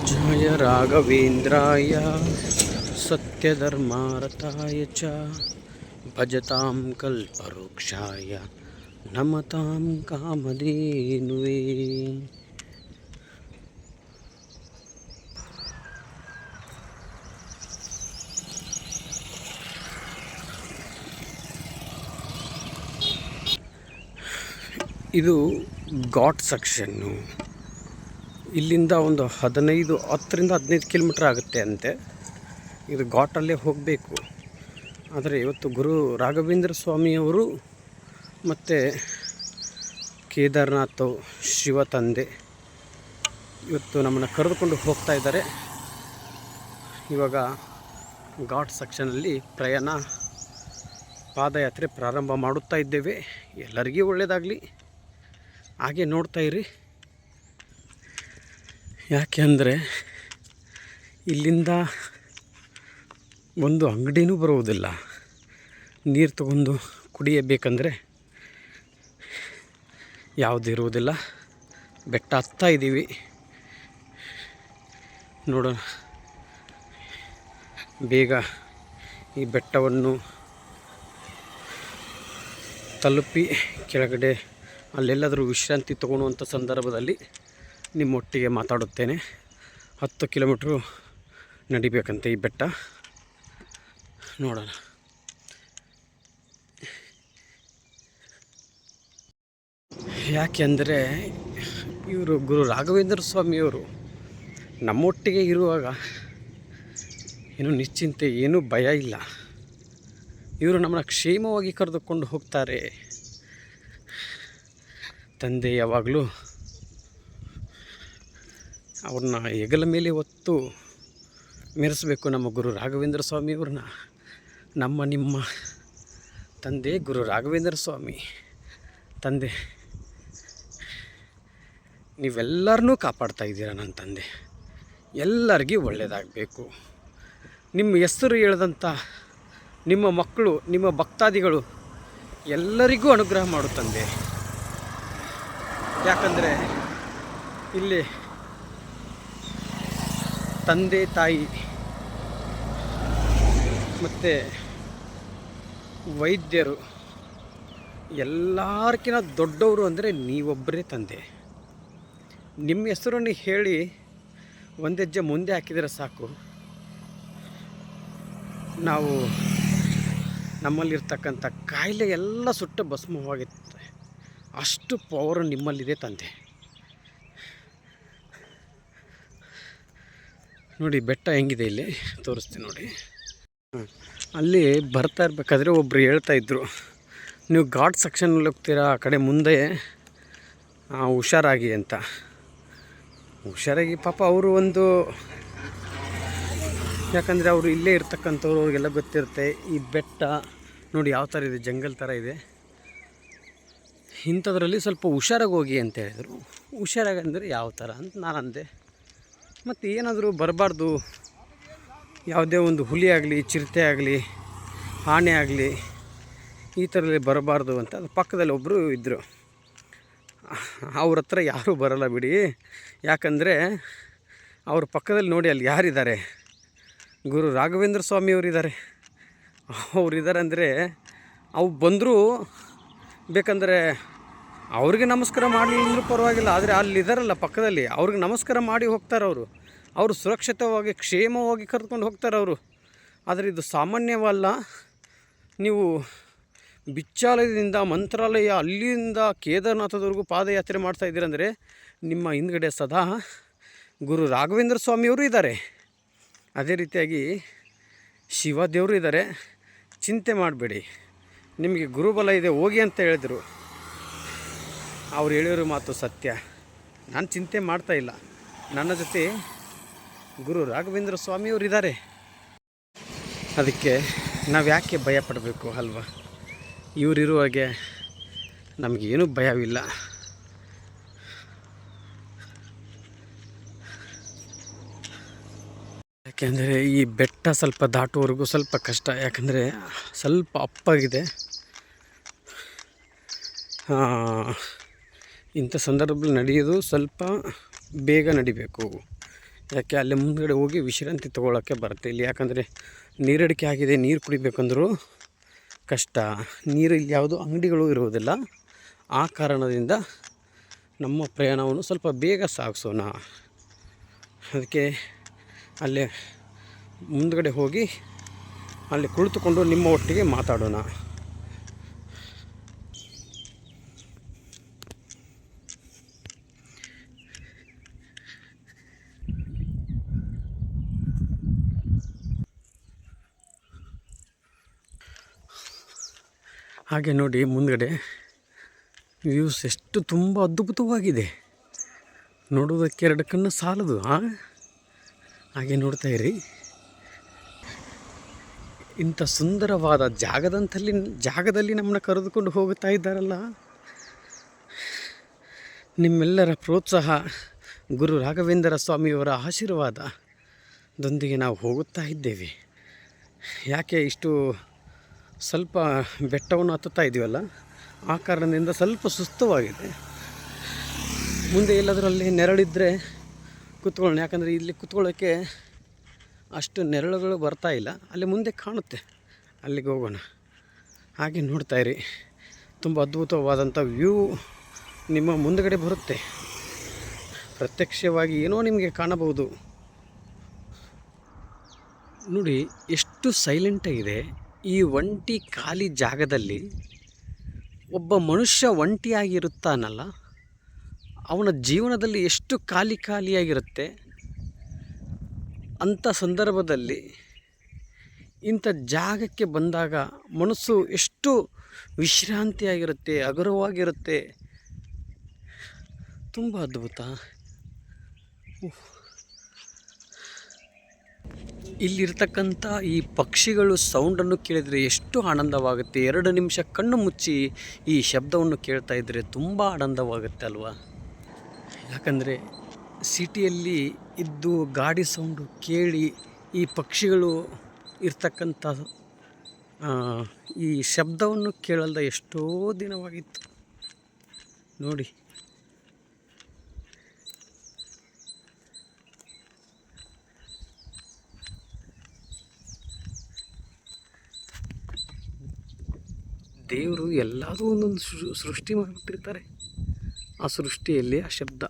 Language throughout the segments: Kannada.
जय राघवेन्द्राय सत्यधर्मारताय च भजतां कल्पवृक्षाय नमतां कामधेनुवे। ಇದು ಘಾಟ್ ಸೆಕ್ಷನ್ನು. ಇಲ್ಲಿಂದ ಒಂದು 10-15 ಕಿಲೋಮೀಟ್ರ್ ಆಗುತ್ತೆ ಅಂತೆ. ಇದು ಘಾಟಲ್ಲೇ ಹೋಗಬೇಕು. ಆದರೆ ಇವತ್ತು ಗುರು ರಾಘವೇಂದ್ರ ಸ್ವಾಮಿಯವರು ಮತ್ತು ಕೇದಾರನಾಥ ಶಿವ ತಂದೆ ಇವತ್ತು ನಮ್ಮನ್ನು ಕರೆದುಕೊಂಡು ಹೋಗ್ತಾ ಇದ್ದಾರೆ. ಇವಾಗ ಘಾಟ್ ಸೆಕ್ಷನಲ್ಲಿ ಪಾದಯಾತ್ರೆ ಪ್ರಾರಂಭ ಮಾಡುತ್ತಾ ಇದ್ದೇವೆ. ಎಲ್ಲರಿಗೂ ಒಳ್ಳೆಯದಾಗಲಿ. ಹಾಗೆ ನೋಡ್ತಾ ಇರಿ. ಯಾಕೆ ಅಂದರೆ ಇಲ್ಲಿಂದ ಒಂದು ಅಂಗಡಿನೂ ಬರುವುದಿಲ್ಲ. ನೀರು ತಗೊಂಡು ಕುಡಿಯಬೇಕಂದ್ರೆ ಯಾವುದೂ ಇರುವುದಿಲ್ಲ. ಬೆಟ್ಟ ಹತ್ತಾ ಇದ್ದೀವಿ. ನೋಡೋಣ, ಬೇಗ ಈ ಬೆಟ್ಟವನ್ನು ತಲುಪಿ ಕೆಳಗಡೆ ಅಲ್ಲೆಲ್ಲಾದರೂ ವಿಶ್ರಾಂತಿ ತಗೊಳ್ಳುವಂಥ ಸಂದರ್ಭದಲ್ಲಿ ನಿಮ್ಮೊಟ್ಟಿಗೆ ಮಾತಾಡುತ್ತೇನೆ. 10 ಕಿಲೋಮೀಟ್ರು ನಡಿಬೇಕಂತೆ ಈ ಬೆಟ್ಟ. ನೋಡೋಣ. ಯಾಕೆಂದರೆ ಇವರು ಗುರು ರಾಘವೇಂದ್ರ ಸ್ವಾಮಿಯವರು ನಮ್ಮೊಟ್ಟಿಗೆ ಇರುವಾಗ ಏನೂ ನಿಶ್ಚಿಂತೆ, ಏನೂ ಭಯ ಇಲ್ಲ. ಇವರು ನಮ್ಮನ್ನು ಕ್ಷೇಮವಾಗಿ ಕರೆದುಕೊಂಡು ಹೋಗ್ತಾರೆ. ತಂದೆ ಯಾವಾಗಲೂ ಅವ್ರನ್ನ ಹೆಗಲ ಮೇಲೆ ಹೊತ್ತು ಮೆರೆಸಬೇಕು ನಮ್ಮ ಗುರು ರಾಘವೇಂದ್ರ ಸ್ವಾಮಿಯವ್ರನ್ನ. ನಿಮ್ಮ ತಂದೆ ಗುರು ರಾಘವೇಂದ್ರ ಸ್ವಾಮಿ ತಂದೆ, ನೀವೆಲ್ಲರನ್ನೂ ಕಾಪಾಡ್ತಾ ಇದ್ದೀರ. ನನ್ನ ತಂದೆ ಎಲ್ಲರಿಗೂ ಒಳ್ಳೆಯದಾಗಬೇಕು. ನಿಮ್ಮ ಹೆಸರು ಹೇಳಿದಂಥ ನಿಮ್ಮ ಮಕ್ಕಳು, ನಿಮ್ಮ ಭಕ್ತಾದಿಗಳು ಎಲ್ಲರಿಗೂ ಅನುಗ್ರಹ ಮಾಡು ತಂದೆ. ಯಾಕಂದರೆ ಇಲ್ಲಿ ತಂದೆ ತಾಯಿ ಮತ್ತು ವೈದ್ಯರು ಎಲ್ಲರಿಗಿಂತ ದೊಡ್ಡವರು ಅಂದರೆ ನೀವೊಬ್ಬರೇ ತಂದೆ. ನಿಮ್ಮ ಹೆಸರನ್ನು ಹೇಳಿ ಒಂದು ಹೆಜ್ಜೆ ಮುಂದೆ ಹಾಕಿದರೆ ಸಾಕು, ನಾವು ನಮ್ಮಲ್ಲಿರ್ತಕ್ಕಂಥ ಕಾಯಿಲೆ ಎಲ್ಲ ಸುಟ್ಟ ಭಸ್ಮವಾಗುತ್ತೆ. ಅಷ್ಟು ಪವರ್ ನಿಮ್ಮಲ್ಲಿದೆ ತಂದೆ. ನೋಡಿ ಬೆಟ್ಟ ಹೆಂಗಿದೆ ಇಲ್ಲಿ ತೋರಿಸ್ತೀನಿ ನೋಡಿ. ಅಲ್ಲಿ ಬರ್ತಾ ಇರಬೇಕಾದ್ರೆ ಒಬ್ಬರು ಹೇಳ್ತಾಯಿದ್ರು, ನೀವು ಘಾಟ್ ಸೆಕ್ಷನಲ್ಲಿ ಹೋಗ್ತೀರಾ, ಆ ಕಡೆ ಮುಂದೆ ಹುಷಾರಾಗಿ ಅಂತ. ಹುಷಾರಾಗಿ ಪಾಪ ಅವರು ಒಂದು, ಯಾಕಂದರೆ ಅವರು ಇಲ್ಲೇ ಇರ್ತಕ್ಕಂಥವ್ರು, ಅವ್ರಿಗೆಲ್ಲ ಗೊತ್ತಿರುತ್ತೆ. ಈ ಬೆಟ್ಟ ನೋಡಿ ಯಾವ ಥರ ಇದೆ, ಜಂಗಲ್ ಥರ ಇದೆ. ಇಂಥದ್ರಲ್ಲಿ ಸ್ವಲ್ಪ ಹುಷಾರಾಗಿ ಹೋಗಿ ಅಂತ ಹೇಳಿದರು. ಹುಷಾರಾಗಿ ಅಂದರೆ ಯಾವ ಥರ ಅಂತ ನಾನು ಅಂದೆ. ಮತ್ತು ಏನಾದರೂ ಬರಬಾರ್ದು, ಯಾವುದೇ ಒಂದು ಹುಲಿ ಆಗಲಿ, ಚಿರತೆ ಆಗಲಿ, ಆನೆ ಆಗಲಿ ಈ ಥರದಲ್ಲಿ ಬರಬಾರ್ದು ಅಂತ. ಅದು ಪಕ್ಕದಲ್ಲಿ ಒಬ್ಬರು ಇದ್ದರು. ಅವ್ರ ಹತ್ರ ಯಾರೂ ಬರಲ್ಲ ಬಿಡಿ. ಯಾಕಂದರೆ ಅವ್ರ ಪಕ್ಕದಲ್ಲಿ ನೋಡಿ ಅಲ್ಲಿ ಯಾರಿದ್ದಾರೆ, ಗುರು ರಾಘವೇಂದ್ರ ಸ್ವಾಮಿಯವರಿದ್ದಾರೆ. ಅವರಿದ್ದಾರೆ ಅಂದರೆ ಅವು ಬಂದರೂ ಬೇಕಂದರೆ ಅವ್ರಿಗೆ ನಮಸ್ಕಾರ ಮಾಡಲಿಲ್ಲಂದ್ರೂ ಪರವಾಗಿಲ್ಲ. ಆದರೆ ಅಲ್ಲಿದ್ದಾರಲ್ಲ ಪಕ್ಕದಲ್ಲಿ, ಅವ್ರಿಗೆ ನಮಸ್ಕಾರ ಮಾಡಿ ಹೋಗ್ತಾರೆ. ಅವರು ಸುರಕ್ಷಿತವಾಗಿ ಕ್ಷೇಮವಾಗಿ ಕರ್ಕೊಂಡು ಹೋಗ್ತಾರೆ ಅವರು. ಆದರೆ ಇದು ಸಾಮಾನ್ಯವಲ್ಲ. ನೀವು ಬಿಚ್ಚಾಲಯದಿಂದ ಮಂತ್ರಾಲಯ, ಅಲ್ಲಿಂದ ಕೇದಾರನಾಥದವರೆಗೂ ಪಾದಯಾತ್ರೆ ಮಾಡ್ತಾ ಇದ್ದೀರಂದರೆ ನಿಮ್ಮ ಹಿಂದ್ಗಡೆ ಸದಾ ಗುರು ರಾಘವೇಂದ್ರ ಸ್ವಾಮಿಯವರು ಇದ್ದಾರೆ. ಅದೇ ರೀತಿಯಾಗಿ ಶಿವದೇವರು ಇದ್ದಾರೆ. ಚಿಂತೆ ಮಾಡಬೇಡಿ, ನಿಮಗೆ ಗುರುಬಲ ಇದೆ, ಹೋಗಿ ಅಂತ ಹೇಳಿದರು. ಅವ್ರು ಹೇಳಿರೋ ಮಾತು ಸತ್ಯ. ನಾನು ಚಿಂತೆ ಮಾಡ್ತಾಯಿಲ್ಲ. ನನ್ನ ಜೊತೆ ಗುರು ರಾಘವೇಂದ್ರ ಸ್ವಾಮಿಯವರು ಇದ್ದಾರೆ. ಅದಕ್ಕೆ ನಾವು ಯಾಕೆ ಭಯ ಪಡಬೇಕು ಅಲ್ವಾ? ಇವರಿರುವಾಗೆ ನಮಗೇನೂ ಭಯವಿಲ್ಲ. ಯಾಕೆಂದರೆ ಈ ಬೆಟ್ಟ ಸ್ವಲ್ಪ ದಾಟುವವರೆಗೂ ಸ್ವಲ್ಪ ಕಷ್ಟ. ಯಾಕಂದರೆ ಸ್ವಲ್ಪ ಅಪ್ಪಾಗಿದೆ. ಇಂಥ ಸಂದರ್ಭದಲ್ಲಿ ನಡೆಯೋದು ಸ್ವಲ್ಪ ಬೇಗ ನಡಿಬೇಕು. ಯಾಕೆ ಅಲ್ಲಿ ಮುಂದ್ಗಡೆ ಹೋಗಿ ವಿಶ್ರಾಂತಿ ತೊಗೊಳ್ಳೋಕ್ಕೆ ಬರುತ್ತೆ ಇಲ್ಲಿ. ಯಾಕಂದರೆ ನೀರಡಿಕೆ ಆಗಿದೆ, ನೀರು ಕುಡಿಬೇಕಂದ್ರೂ ಕಷ್ಟ. ನೀರು ಇಲ್ಲಿ ಯಾವುದೂ ಅಂಗಡಿಗಳು ಇರುವುದಿಲ್ಲ. ಆ ಕಾರಣದಿಂದ ನಮ್ಮ ಪ್ರಯಾಣವನ್ನು ಸ್ವಲ್ಪ ಬೇಗ ಸಾಗಿಸೋಣ. ಅದಕ್ಕೆ ಅಲ್ಲೇ ಮುಂದ್ಗಡೆ ಹೋಗಿ ಅಲ್ಲಿ ಕುಳಿತುಕೊಂಡು ನಿಮ್ಮ ಒಟ್ಟಿಗೆ ಮಾತಾಡೋಣ. ಹಾಗೆ ನೋಡಿ ಮುಂದ್ಗಡೆ ವ್ಯೂಸ್ ಎಷ್ಟು ತುಂಬ ಅದ್ಭುತವಾಗಿದೆ. ನೋಡುವುದಕ್ಕೆ ಎರಡು ಕಣ್ಣು ಸಾಲದು. ಹಾಗೆ ನೋಡ್ತಾ ಇರಿ. ಇಂಥ ಸುಂದರವಾದ ಜಾಗದಲ್ಲಿ ನಮ್ಮನ್ನು ಕರೆದುಕೊಂಡು ಹೋಗುತ್ತಾ ಇದ್ದಾರಲ್ಲ. ನಿಮ್ಮೆಲ್ಲರ ಪ್ರೋತ್ಸಾಹ, ಗುರು ರಾಘವೇಂದ್ರ ಸ್ವಾಮಿಯವರ ಆಶೀರ್ವಾದದೊಂದಿಗೆ ನಾವು ಹೋಗುತ್ತಾ ಇದ್ದೇವೆ. ಯಾಕೆ ಇಷ್ಟು ಸ್ವಲ್ಪ ಬೆಟ್ಟವನ್ನು ಹತ್ತುತ್ತಾ ಇದ್ದೀವಲ್ಲ, ಆ ಕಾರಣದಿಂದ ಸ್ವಲ್ಪ ಸುಸ್ತವಾಗಿದೆ. ಮುಂದೆ ಎಲ್ಲಾದರೂ ಅಲ್ಲಿ ನೆರಳಿದ್ದರೆ ಕೂತ್ಕೊಳ್ಳೋಣ. ಯಾಕಂದರೆ ಇಲ್ಲಿ ಕೂತ್ಕೊಳ್ಳೋಕ್ಕೆ ಅಷ್ಟು ನೆರಳುಗಳು ಬರ್ತಾ ಇಲ್ಲ. ಅಲ್ಲಿ ಮುಂದೆ ಕಾಣುತ್ತೆ, ಅಲ್ಲಿಗೆ ಹೋಗೋಣ. ಹಾಗೆ ನೋಡ್ತಾ ಇರಿ, ತುಂಬ ಅದ್ಭುತವಾದಂಥ ವ್ಯೂ ನಿಮ್ಮ ಮುಂದುಗಡೆ ಬರುತ್ತೆ. ಪ್ರತ್ಯಕ್ಷವಾಗಿ ಏನೋ ನಿಮಗೆ ಕಾಣಬಹುದು. ನೋಡಿ ಎಷ್ಟು ಸೈಲೆಂಟಾಗಿದೆ. ಈ ಒಂಟಿ ಖಾಲಿ ಜಾಗದಲ್ಲಿ ಒಬ್ಬ ಮನುಷ್ಯ ಒಂಟಿಯಾಗಿರುತ್ತಾನಲ್ಲ, ಅವನ ಜೀವನದಲ್ಲಿ ಎಷ್ಟು ಖಾಲಿಯಾಗಿರುತ್ತೆ. ಅಂಥ ಸಂದರ್ಭದಲ್ಲಿ ಇಂಥ ಜಾಗಕ್ಕೆ ಬಂದಾಗ ಮನಸ್ಸು ಎಷ್ಟು ವಿಶ್ರಾಂತಿಯಾಗಿರುತ್ತೆ, ಹಗುರವಾಗಿರುತ್ತೆ. ತುಂಬ ಅದ್ಭುತ. ಇಲ್ಲಿರ್ತಕ್ಕಂಥ ಈ ಪಕ್ಷಿಗಳು ಸೌಂಡನ್ನು ಕೇಳಿದರೆ ಎಷ್ಟು ಆನಂದವಾಗುತ್ತೆ. 2 ನಿಮಿಷ ಕಣ್ಣು ಮುಚ್ಚಿ ಈ ಶಬ್ದವನ್ನು ಕೇಳ್ತಾ ಇದ್ದರೆ ತುಂಬ ಆನಂದವಾಗುತ್ತೆ ಅಲ್ವಾ. ಯಾಕಂದರೆ ಸಿಟಿಯಲ್ಲಿ ಇದ್ದು ಗಾಡಿ ಸೌಂಡು ಕೇಳಿ ಈ ಪಕ್ಷಿಗಳು ಇರ್ತಕ್ಕಂಥ ಈ ಶಬ್ದವನ್ನು ಕೇಳಲ್ದ ಎಷ್ಟೋ ದಿನವಾಗಿತ್ತು. ನೋಡಿ ದೇವರು ಎಲ್ಲದೂ ಒಂದೊಂದು ಸೃಷ್ಟಿ ಮಾಡಿಬಿಟ್ಟಿರ್ತಾರೆ. ಆ ಸೃಷ್ಟಿಯಲ್ಲಿ ಆ ಶಬ್ದ.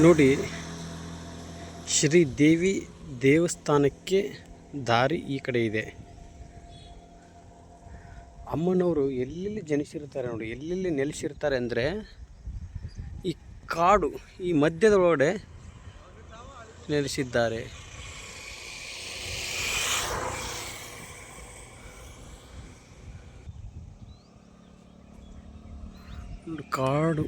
ನೋಡಿ ಶ್ರೀದೇವಿ ದೇವಸ್ಥಾನಕ್ಕೆ ದಾರಿ ಈ ಕಡೆ ಇದೆ. ಅಮ್ಮನವರು ಎಲ್ಲೆಲ್ಲಿ ಜನಿಸಿರ್ತಾರೆ ನೋಡಿ, ಎಲ್ಲೆಲ್ಲಿ ನೆಲೆಸಿರ್ತಾರೆ ಅಂದರೆ ಕಾಡು ಈ ಮಧ್ಯದೊಳಗಡೆ ನೆಲೆಸಿದ್ದಾರೆ. ಕಾಡು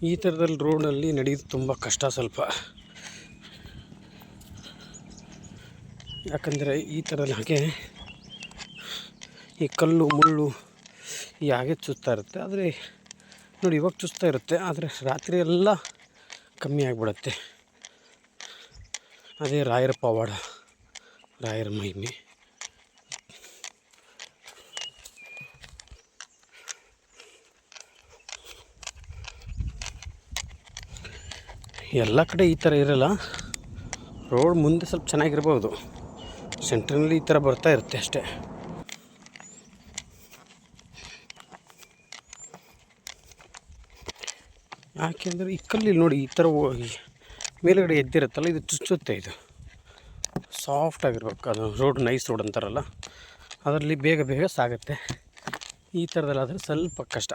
ಈ ಥರದಲ್ಲಿ ರೋಡಲ್ಲಿ ನಡೆಯೋದು ತುಂಬ ಕಷ್ಟ ಸ್ವಲ್ಪ. ಯಾಕಂದರೆ ಈ ಥರದಲ್ಲಿ ಹಾಗೆ ಈ ಕಲ್ಲು ಮುಳ್ಳು ಈ ಹಾಗೆ ಚುಚ್ತಾ ಇರುತ್ತೆ. ಆದರೆ ನೋಡಿ ಇವಾಗ ಚುಚ್ತಾ ಇರುತ್ತೆ, ಆದರೆ ರಾತ್ರಿ ಎಲ್ಲ ಕಮ್ಮಿ ಆಗಿಬಿಡತ್ತೆ. ಅದೇ ರಾಯರ ಪವಾಡ, ರಾಯರ ಮಹಿಮೆ. ಎಲ್ಲ ಕಡೆ ಈ ಥರ ಇರೋಲ್ಲ, ರೋಡ್ ಮುಂದೆ ಸ್ವಲ್ಪ ಚೆನ್ನಾಗಿರ್ಬೋದು, ಸೆಂಟ್ರಿನಲ್ಲಿ ಈ ಥರ ಬರ್ತಾ ಇರುತ್ತೆ ಅಷ್ಟೇ. ಯಾಕೆಂದರೆ ಈ ಕಲ್ಲಿ ನೋಡಿ ಈ ಥರ ಮೇಲುಗಡೆ ಎದ್ದಿರುತ್ತಲ್ಲ, ಇದು ಚುಚ್ಚುತ್ತೆ. ಇದು ಸಾಫ್ಟಾಗಿರ್ಬೇಕು, ಅದು ರೋಡ್ ನೈಸ್ ರೋಡ್ ಅಂತಾರಲ್ಲ, ಅದರಲ್ಲಿ ಬೇಗ ಬೇಗ ಸಾಗುತ್ತೆ. ಈ ಥರದಲ್ಲಾದರೆ ಸ್ವಲ್ಪ ಕಷ್ಟ.